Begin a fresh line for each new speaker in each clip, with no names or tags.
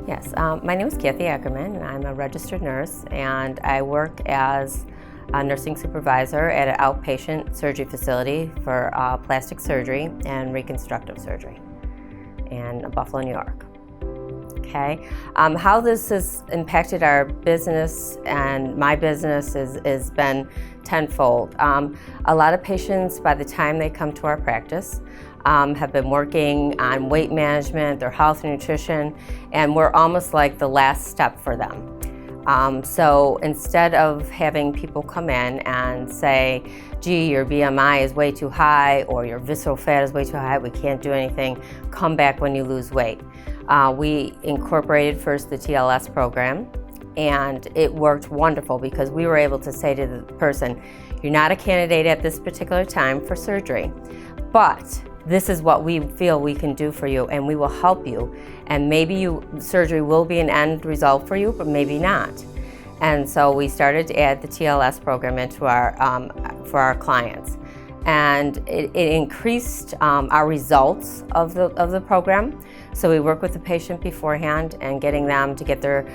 Yes, my name is Kathy Ackerman, and I'm a registered nurse, and I work as a nursing supervisor at an outpatient surgery facility for plastic surgery and reconstructive surgery in Buffalo, New York. Okay, how this has impacted our business and my business has been tenfold. A lot of patients, by the time they come to our practice, have been working on weight management, their health and nutrition, and we're almost like the last step for them. So instead of having people come in and say, gee, your BMI is way too high or your visceral fat is way too high, we can't do anything, come back when you lose weight. We incorporated first the TLS program, and it worked wonderful because we were able to say to the person, you're not a candidate at this particular time for surgery, but this is what we feel we can do for you, and we will help you. And maybe surgery will be an end result for you, but maybe not. And so we started to add the TLS program into for our clients. And it increased our results of the program. So we work with the patient beforehand and getting them to get their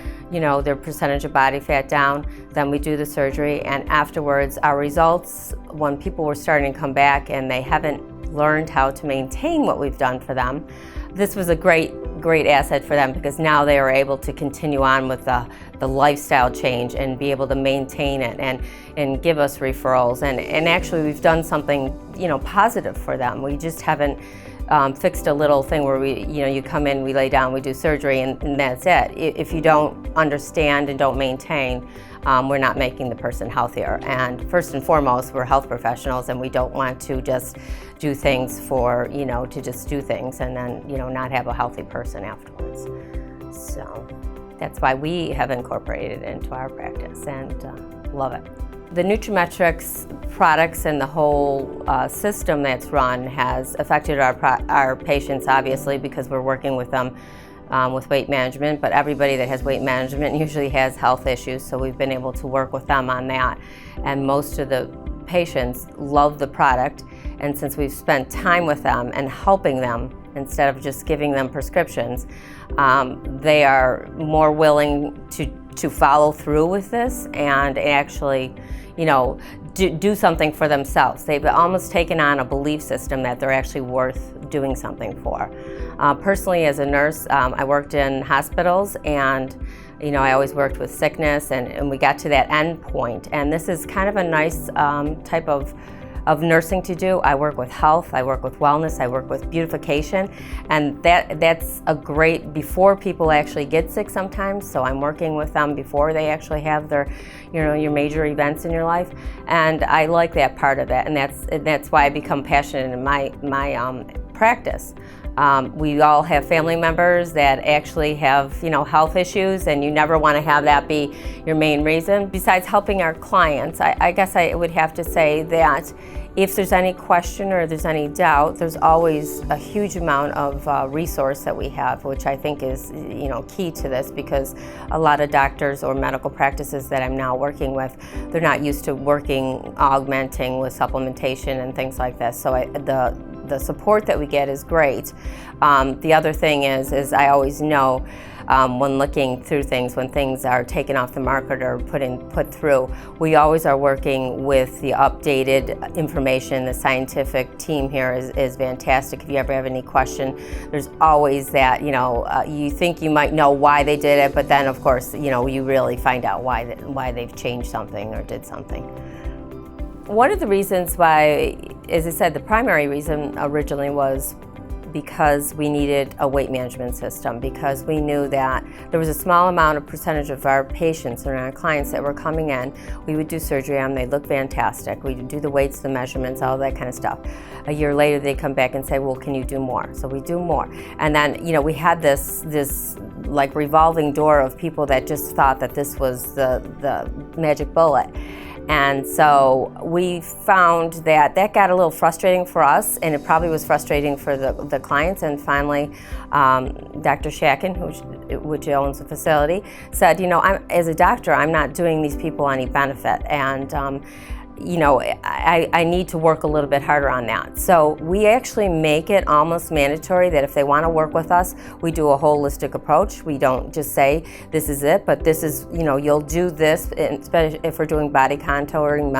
percentage of body fat down. Then we do the surgery, and afterwards our results, when people were starting to come back and they haven't learned how to maintain what we've done for them, this was a great asset for them because now they are able to continue on with the lifestyle change and be able to maintain it and give us referrals. And actually we've done something positive for them. We just haven't fixed a little thing where you come in, we lay down, we do surgery, and that's it. If you don't understand and don't maintain, we're not making the person healthier. And first and foremost, we're health professionals, and we don't want to just do things to just do things and then not have a healthy person afterwards. So that's why we have incorporated it into our practice and love it. The nutraMetrix products and the whole system that's run has affected our patients, obviously, because we're working with them with weight management, but everybody that has weight management usually has health issues, so we've been able to work with them on that. And most of the patients love the product, and since we've spent time with them and helping them instead of just giving them prescriptions, they are more willing to follow through with this and actually do something for themselves. They've almost taken on a belief system that they're actually worth doing something for. Personally, as a nurse, I worked in hospitals, and I always worked with sickness, and we got to that end point. And this is kind of a nice type of nursing to do. I work with health, I work with wellness, I work with beautification, and that's a great, before people actually get sick sometimes, so I'm working with them before they actually have their, your major events in your life, and I like that part of it, and that's why I become passionate in my practice. We all have family members that actually have, health issues, and you never want to have that be your main reason. Besides helping our clients, I guess I would have to say that if there's any question or there's any doubt, there's always a huge amount of resource that we have, which I think is, key to this, because a lot of doctors or medical practices that I'm now working with, they're not used to augmenting with supplementation and things like this. So the support that we get is great. The other thing is I always know when looking through things, when things are taken off the market or put through, we always are working with the updated information. The scientific team here is fantastic. If you ever have any question, there's always that, you think you might know why they did it, but then of course, you really find out why they've changed something or did something. One of the reasons why, as I said, the primary reason originally was because we needed a weight management system, because we knew that there was a small percentage of our patients and our clients that were coming in. We would do surgery on them, they'd look fantastic. We'd do the weights, the measurements, all that kind of stuff. A year later, they'd come back and say, well, can you do more? So we do more. And then, we had this like revolving door of people that just thought that this was the magic bullet. And so we found that got a little frustrating for us, and it probably was frustrating for the clients. And finally, Dr. Shacken, which owns the facility, said, as a doctor, I'm not doing these people any benefit. And I need to work a little bit harder on that. So we actually make it almost mandatory that if they want to work with us, we do a holistic approach. We don't just say, this is it, but this is, you'll do this, especially if we're doing body contouring,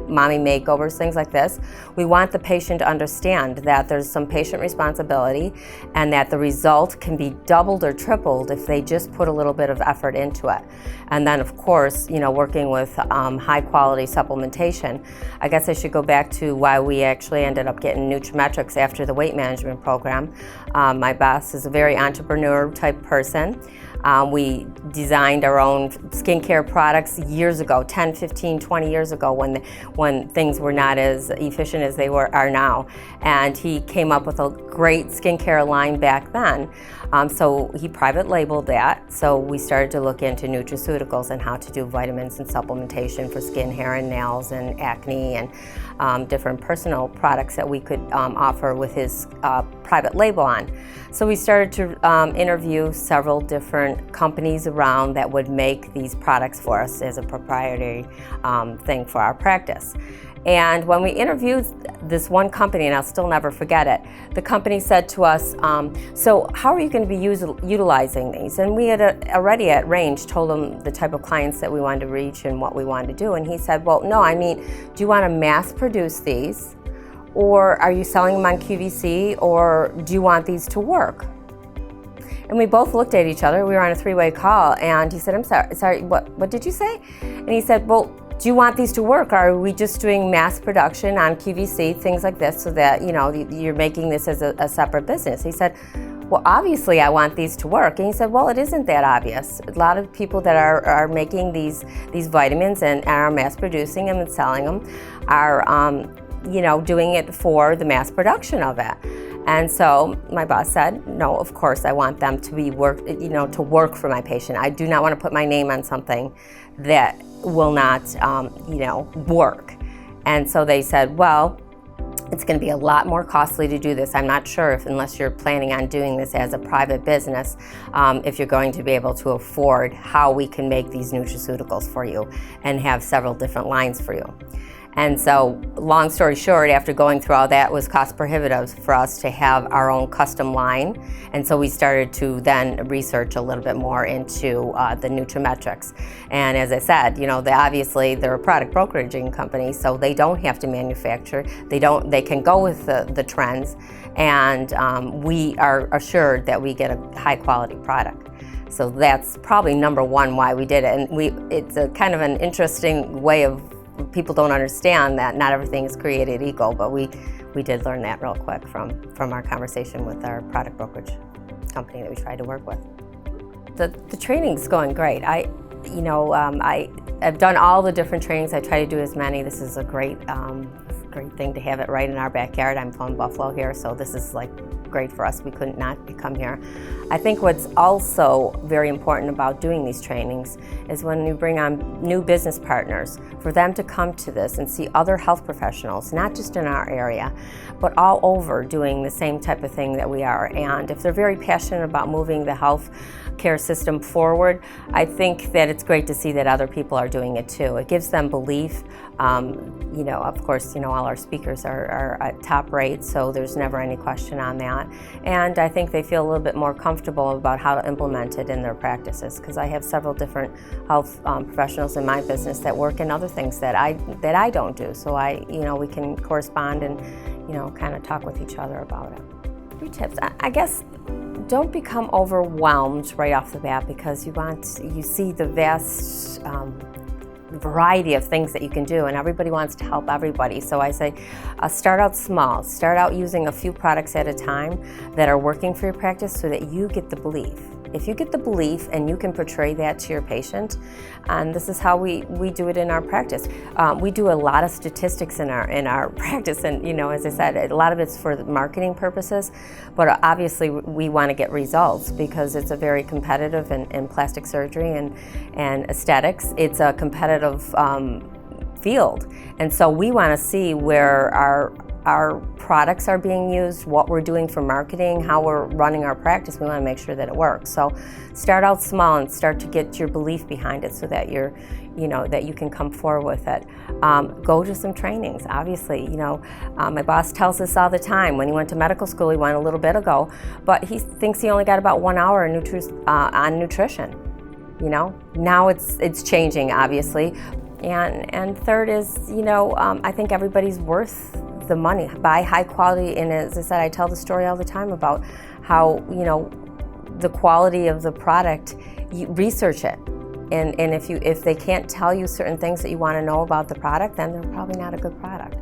mommy makeovers, things like this. We want the patient to understand that there's some patient responsibility and that the result can be doubled or tripled if they just put a little bit of effort into it. And then, of course, working with high quality supplementation. I guess I should go back to why we actually ended up getting nutraMetrix after the weight management program. My boss is a very entrepreneur type person. We designed our own skincare products years ago, 10, 15, 20 years ago when things were not as efficient as they are now. And he came up with a great skincare line back then. So he private labeled that. So we started to look into nutraceuticals and how to do vitamins and supplementation for skin, hair, and nails and acne and different personal products that we could offer with his private label on. So we started to interview several different companies around that would make these products for us as a proprietary thing for our practice. And when we interviewed this one company, and I'll still never forget it, the company said to us, so how are you going to be utilizing these? And we had already at range told him the type of clients that we wanted to reach and what we wanted to do. And he said, well, no, do you want to mass produce these? Or are you selling them on QVC? Or do you want these to work? And we both looked at each other. We were on a three-way call, and he said, I'm sorry, what did you say? And he said, well, do you want these to work? Or are we just doing mass production on QVC, things like this, so that you're making this as a separate business? He said, well, obviously I want these to work. And he said, well, it isn't that obvious. A lot of people that are making these vitamins and are mass producing them and selling them are doing it for the mass production of it. And so my boss said, no, of course I want them to to work for my patient. I do not want to put my name on something that will not, work. And so they said, well, it's going to be a lot more costly to do this. I'm not sure unless you're planning on doing this as a private business, if you're going to be able to afford how we can make these nutraceuticals for you and have several different lines for you. And so, long story short, after going through all that, it was cost prohibitive for us to have our own custom line. And so we started to then research a little bit more into the nutraMetrix. And as I said, obviously they're a product brokeraging company, so they don't have to manufacture. They can go with the trends, and we are assured that we get a high quality product. So that's probably number one why we did it. And it's a kind of an interesting way of, people don't understand that not everything is created equal, but we did learn that real quick from our conversation with our product brokerage company that we tried to work with. The training's going great. I've done all the different trainings. I try to do as many. This is a great thing to have it right in our backyard. I'm from Buffalo here, so this is great for us. We couldn't not come here. I think what's also very important about doing these trainings is when you bring on new business partners, for them to come to this and see other health professionals, not just in our area, but all over doing the same type of thing that we are. And if they're very passionate about moving the health care system forward, I think that it's great to see that other people are doing it too. It gives them belief. Of course, all our speakers are at top rate, so there's never any question on that. And I think they feel a little bit more comfortable about how to implement it in their practices, because I have several different health professionals in my business that work in other things that I don't do. So we can correspond and, kind of talk with each other about it. 3 tips. I guess don't become overwhelmed right off the bat, because you see the vast variety of things that you can do, and everybody wants to help everybody. So I say start out small. Start out using a few products at a time that are working for your practice so that you get the belief. If you get the belief and you can portray that to your patient, and this is how we do it in our practice. We do a lot of statistics in our practice, and as I said, a lot of it's for marketing purposes, but obviously we want to get results because it's a very competitive in plastic surgery and aesthetics. It's a competitive field, and so we want to see where our products are being used, what we're doing for marketing, how we're running our practice. We want to make sure that it works. So start out small and start to get your belief behind it so that that you can come forward with it. Go to some trainings, obviously. My boss tells us all the time, when he went to medical school, he went a little bit ago, but he thinks he only got about 1 hour on nutrition. Now it's changing, obviously. And third is, I think everybody's worth the money. Buy high quality, and as I said, I tell the story all the time about how, the quality of the product, you research it. And if they can't tell you certain things that you want to know about the product, then they're probably not a good product.